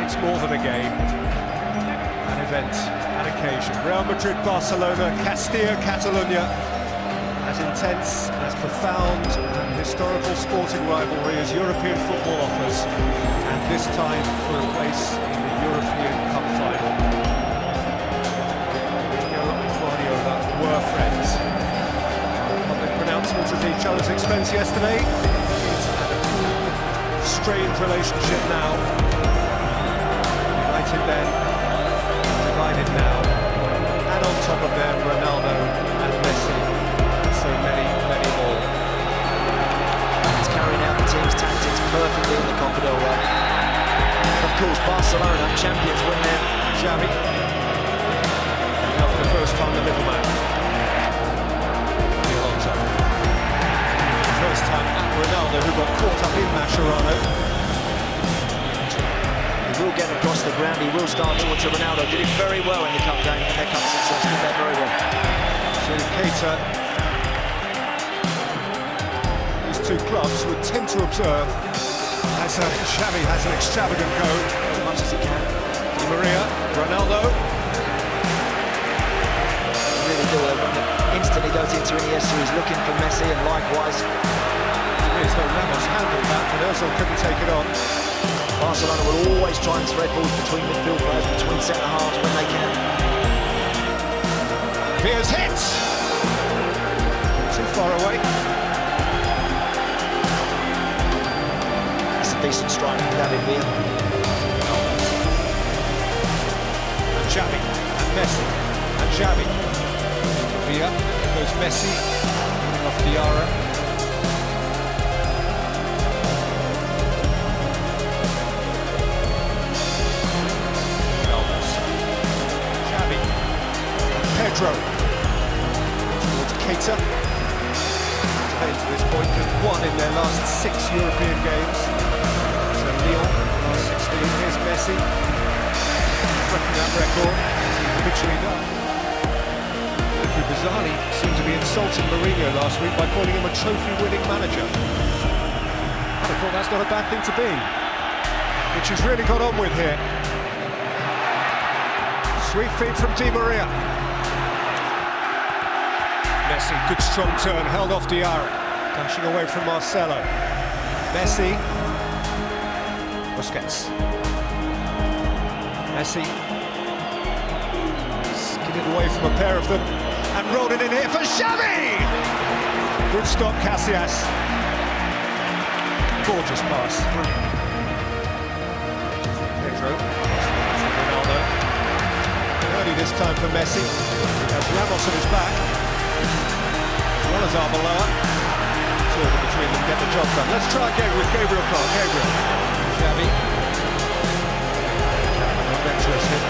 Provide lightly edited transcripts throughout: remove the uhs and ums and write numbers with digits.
It's more than a game, an event, an occasion. Real Madrid, Barcelona, Castilla, Catalunya. As intense, as profound and historical sporting rivalry as European football offers, and this time for a place in the European Cup final. Mourinho and Guardiola were friends. Public pronouncements at each other's expense yesterday. It's had a cool, strained relationship now. United then, divided now. And on top of them, Ronaldo and Messi. So many more. He's carrying out the team's tactics perfectly in the Confidel run. Of course, Barcelona, champions, win there. Xavi. Now for the first time, the middleman. Alonso. First time at Ronaldo, who got caught up in Mascherano. He will get across the ground, he will start towards Ronaldo. Did it very well in the cup game, in their cup success, did that very well. So Keita. Two clubs would tend to observe as Xavi has an extravagant go As much as he can. Di Maria, Ronaldo. Really do it. Instantly goes into Iniesta, he's looking for Messi, and likewise. As though Ramos handled that, but Ozil couldn't take it on. Barcelona will always try and thread balls between midfield players, between centre halves when they can. Here's hits. Too far away. Decent strike from David Villa. And Xavi, and Messi, and Xavi. Villa, goes Messi, coming off Diarra. Ramos. Xavi. Pedro. Towards Keita. To this point, just one in their last 6 European games. Lyon, last 16, here's Messi, breaking that record, as he habitually does. Who bizarrely seemed to be insulting Mourinho last week by calling him a trophy-winning manager. I thought that's not a bad thing to be, which he's really got on with here. Sweet feet from Di Maria. Messi, good strong turn, held off Diarra, dashing away from Marcelo. Messi. Busquets. Messi skidded away from a pair of them and rolled it in here for Xavi! Good stop, Casillas. Gorgeous pass. Pedro. Ronaldo. Early this time for Messi. Has Ramos on his back, as well as Arbeloa. Two of them between them get the job done. Let's try again with Gabriel Clark. Gabriel. Xavi. Adventurous hit.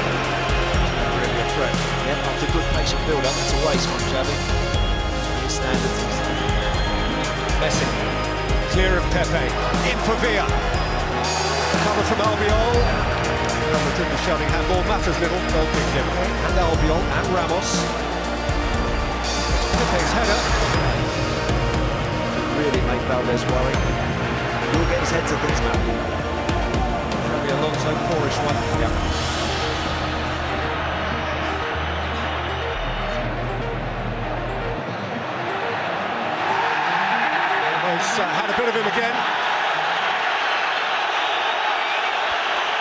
Really a threat. Yeah, after a good patient build-up, it's a waste from Xavi. His standards. Messi. Clear of Pepe. In for Villa. Cover from Albiol. Real Madrid was shouting handball. Matters little. They'll pick him. And Albiol and Ramos. Pepe's header. Really make Valdez worry. He'll get his head to things now. Alonso, poorish one. Yep. Almost had a bit of him again.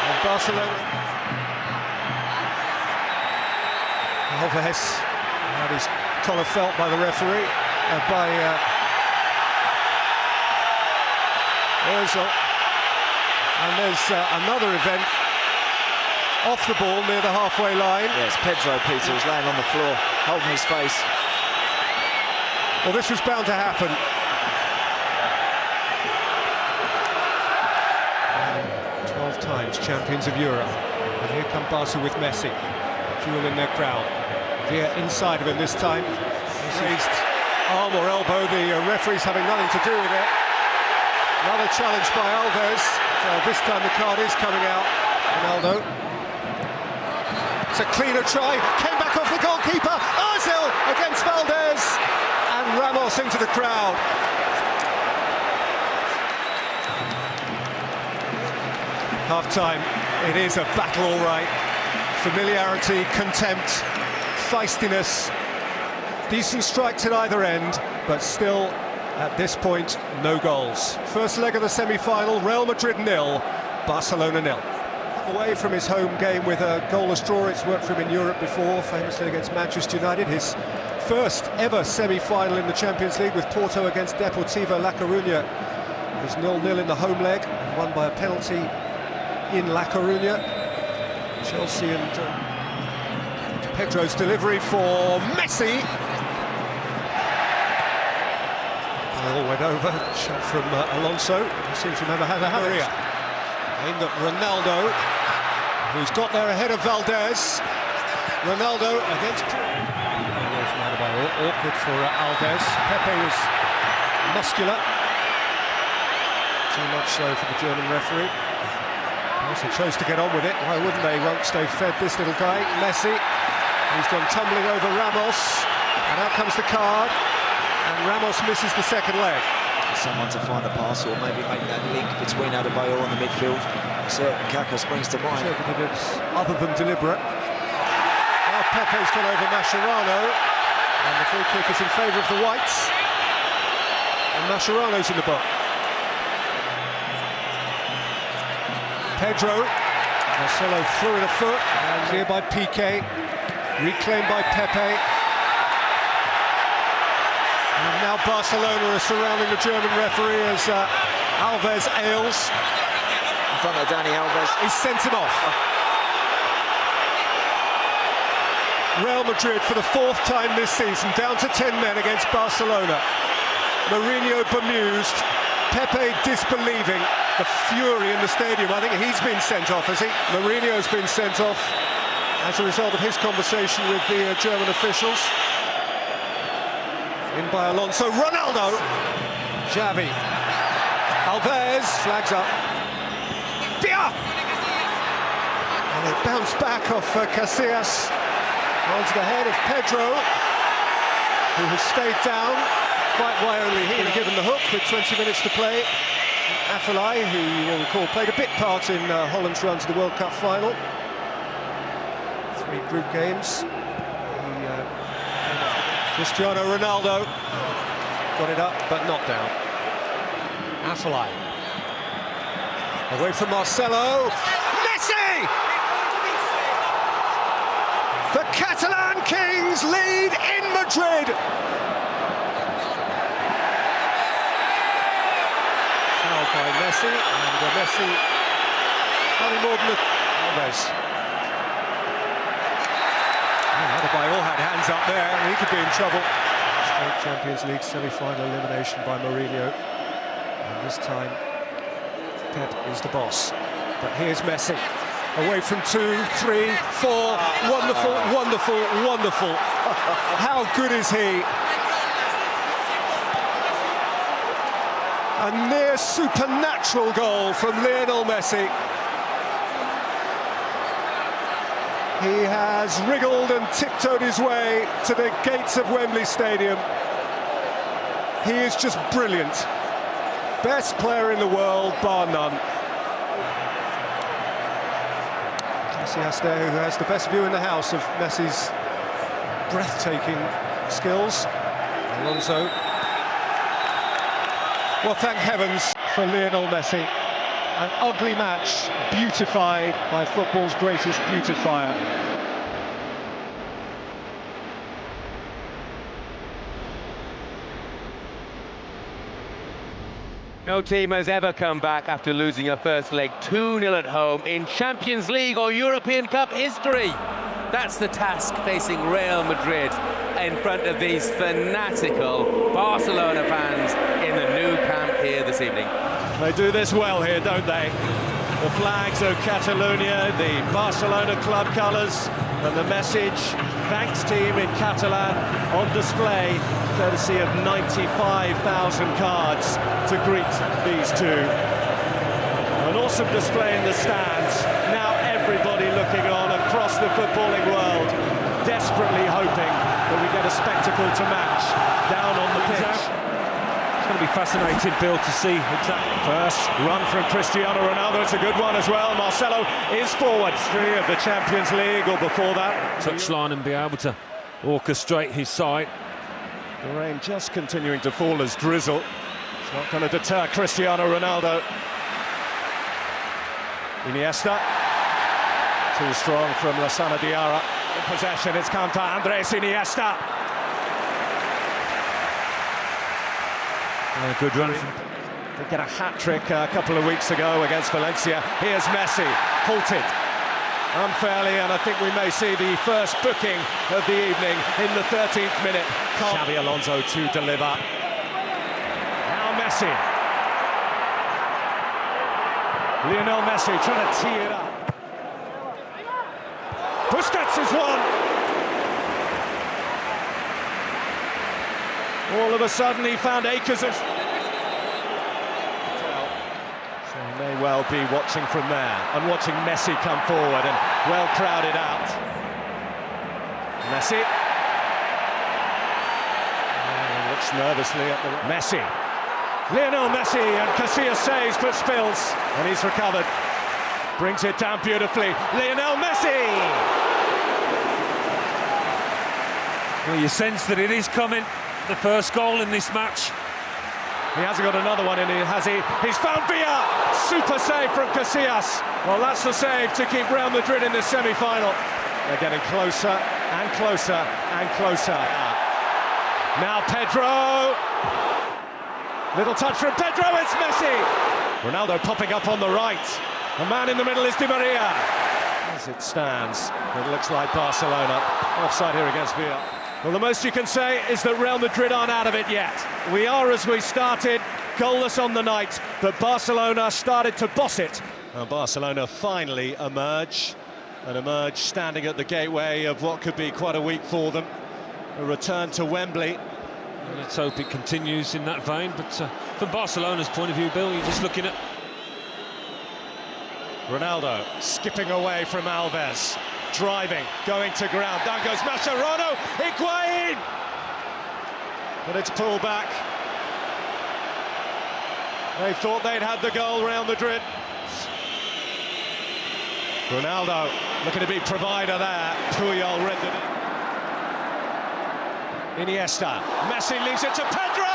And Barcelona. Alves had his collar felt by the referee, by Ozil. And there's another event off the ball near the halfway line. Yes, Pedro, Peter, was laying on the floor, holding his face. Well, this was bound to happen. 12 times champions of Europe. And here come Barca with Messi. Jewel in their crown. Villa inside of him this time. Raised arm or elbow, the referee's having nothing to do with it. Another challenge by Alves. So this time the card is coming out. Ronaldo. It's a cleaner try. Came back off the goalkeeper. Ozil against Valdez. And Ramos into the crowd. Half-time It is a battle, all right. Familiarity, contempt, feistiness. Decent strikes at either end, but still, at this point, no goals. First leg of the semi-final, Real Madrid 0, Barcelona 0. Away from his home game with a goalless draw. It's worked for him in Europe before, famously against Manchester United. His first ever semi-final in the Champions League with Porto against Deportivo La Coruña. It was 0-0 in the home leg, and won by a penalty in La Coruña. Chelsea and Pedro's delivery for Messi. All went over, shot from Alonso. He seems to remember how to have it. Aimed at Ronaldo, who's got there ahead of Valdez. Ronaldo against... Away from Adebayor, awkward for Alves. Pepe was muscular. Too much so for the German referee. Also chose to get on with it. Why wouldn't they? Won't stay fed, this little guy. Messi, he's gone tumbling over Ramos. And out comes the card. And Ramos misses the second leg. Someone to find a pass or maybe make that link between Adebayor and the midfield. So Kaká springs to mind. Other than deliberate. Now Pepe's gone over Mascherano. And the free kick is in favour of the Whites. And Mascherano's in the box. Pedro, Marcelo threw in a foot, cleared by Piqué, reclaimed by Pepe. And now Barcelona are surrounding the German referee as Alves ails. In front of Dani Alves. He sent him off. Real Madrid for the fourth time this season, down to 10 men against Barcelona. Mourinho bemused, Pepe disbelieving. The fury in the stadium. I think he's been sent off, has he? Mourinho's been sent off as a result of his conversation with the German officials. In by Alonso. Ronaldo! Xavi. Alves flags up. Via! And it bounced back off Casillas onto the head of Pedro, who has stayed down. Quite why only he had given the hook with 20 minutes to play. Afellay, who you will recall played a bit part in Holland's run to the World Cup final. 3 group games. Cristiano Ronaldo got it up, but not down. Afellay. Away from Marcelo. Messi! The Catalan Kings lead in Madrid. By Messi, and Messi having more than Alves. Adebayor had hands up there, and he could be in trouble. Straight Champions League semi-final elimination by Mourinho. And this time, Pep is the boss. But here's Messi. Away from 2, 3, 4. Wonderful, wonderful, wonderful. How good is he? A near supernatural goal from Lionel Messi. He has wriggled and tiptoed his way to the gates of Wembley Stadium. He is just brilliant. Best player in the world, bar none. Casillas there, who has the best view in the house of Messi's breathtaking skills. Alonso. Well, thank heavens for Lionel Messi. An ugly match beautified by football's greatest beautifier. No team has ever come back after losing a first leg 2-0 at home in Champions League or European Cup history. That's the task facing Real Madrid in front of these fanatical Barcelona fans in the Nou Camp here this evening. They do this well here, don't they? The flags of Catalonia, the Barcelona club colours, and the message, thanks team in Catalan, on display, courtesy of 95,000 cards to greet these two. An awesome display in the stands. Now everybody looking on across the footballing world, desperately hoping that we get a spectacle to match down on the pitch. It's going to be fascinating build to see exactly. First run from Cristiano Ronaldo, it's a good one as well. Marcelo is forward. History of the Champions League, or before that. Touchline and be able to orchestrate his side. The rain just continuing to fall as drizzle. It's not going to deter Cristiano Ronaldo. Iniesta. Too strong from Lassana Diarra. In possession, it's come to Andres Iniesta. Good run. They get a hat-trick a couple of weeks ago against Valencia. Here's Messi, halted unfairly, and I think we may see the first booking of the evening in the 13th minute. Xabi Alonso to deliver. Now Messi. Lionel Messi trying to tee it up. Busquets is one. All of a sudden he found acres of... So he may well be watching from there and watching Messi come forward and well crowded out. Messi. Looks nervously at the... Messi. Lionel Messi, and Casillas saves but spills, and he's recovered. Brings it down beautifully. Lionel Messi! Well, you sense that it is coming. The first goal in this match. He hasn't got another one in here, has he? He's found Villa! Super save from Casillas. Well, that's the save to keep Real Madrid in this semi-final. They're getting closer and closer and closer. Now Pedro. Little touch from Pedro, it's Messi! Ronaldo popping up on the right. The man in the middle is Di Maria. As it stands, it looks like Barcelona. Offside here against Villa. Well, the most you can say is that Real Madrid aren't out of it yet. We are as we started, goalless on the night, but Barcelona started to boss it. And Barcelona finally emerge standing at the gateway of what could be quite a week for them. A return to Wembley. And let's hope it continues in that vein, but from Barcelona's point of view, Bill, you're just looking at... Ronaldo skipping away from Alves. Driving, going to ground, down goes Mascherano, Higuain! But it's pulled back. They thought they'd had the goal, Real Madrid. Ronaldo looking to be provider there. Puyol rendered it. Iniesta, Messi leaves it to Pedro!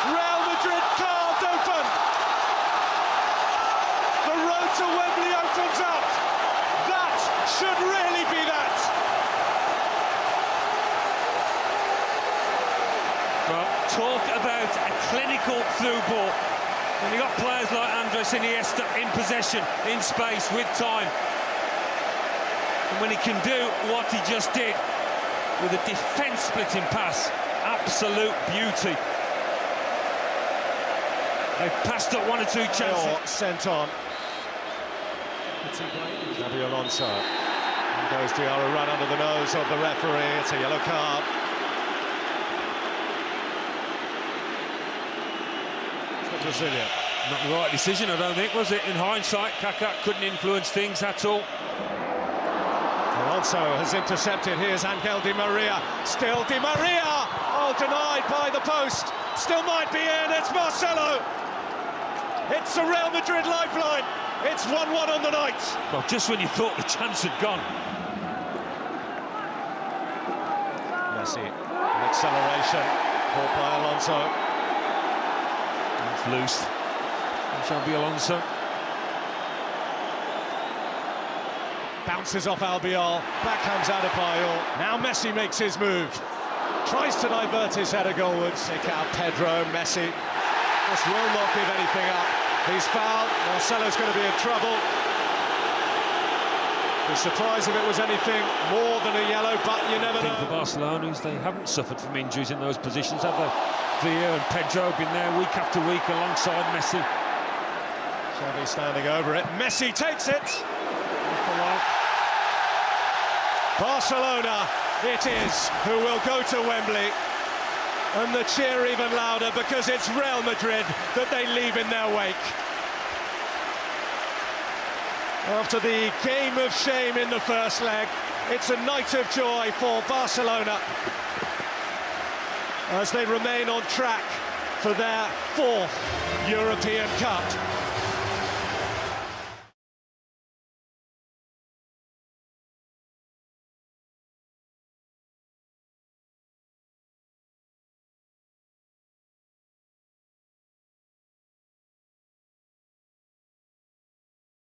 Real Madrid carved open! The road to Wembley opens up. That should really be that. Well, talk about a clinical through ball. When you've got players like Andres Iniesta in possession, in space, with time. And when he can do what he just did with a defence-splitting pass, absolute beauty. They've passed up one or two chances. Sent on. Xabi Alonso. And goes Diarra right under the nose of the referee. It's a yellow card. It's the Brazilian. Not the right decision, I don't think, was it? In hindsight, Kaká couldn't influence things at all. Alonso has intercepted. Here's Angel Di Maria. Still Di Maria! Oh, denied by the post. Still might be in. It's Marcelo. It's the Real Madrid lifeline. It's 1-1 on the night. Well, just when you thought the chance had gone. Messi, an acceleration. Caught by Alonso. It's loose. It shall be Alonso. Bounces off Albiol. Backhands Adebayor. Now Messi makes his move. Tries to divert his header goalwards. Take out Pedro. Messi just will not give anything up. He's fouled. Marcelo's going to be in trouble. Be surprised if it was anything more than a yellow, but you never know. For Barcelona, they haven't suffered from injuries in those positions, have they? Villa and Pedro have been there week after week alongside Messi. Xavi standing over it. Messi takes it. Barcelona it is who will go to Wembley. And the cheer even louder because it's Real Madrid that they leave in their wake. After the game of shame in the first leg, it's a night of joy for Barcelona. as they remain on track for their 4th European Cup.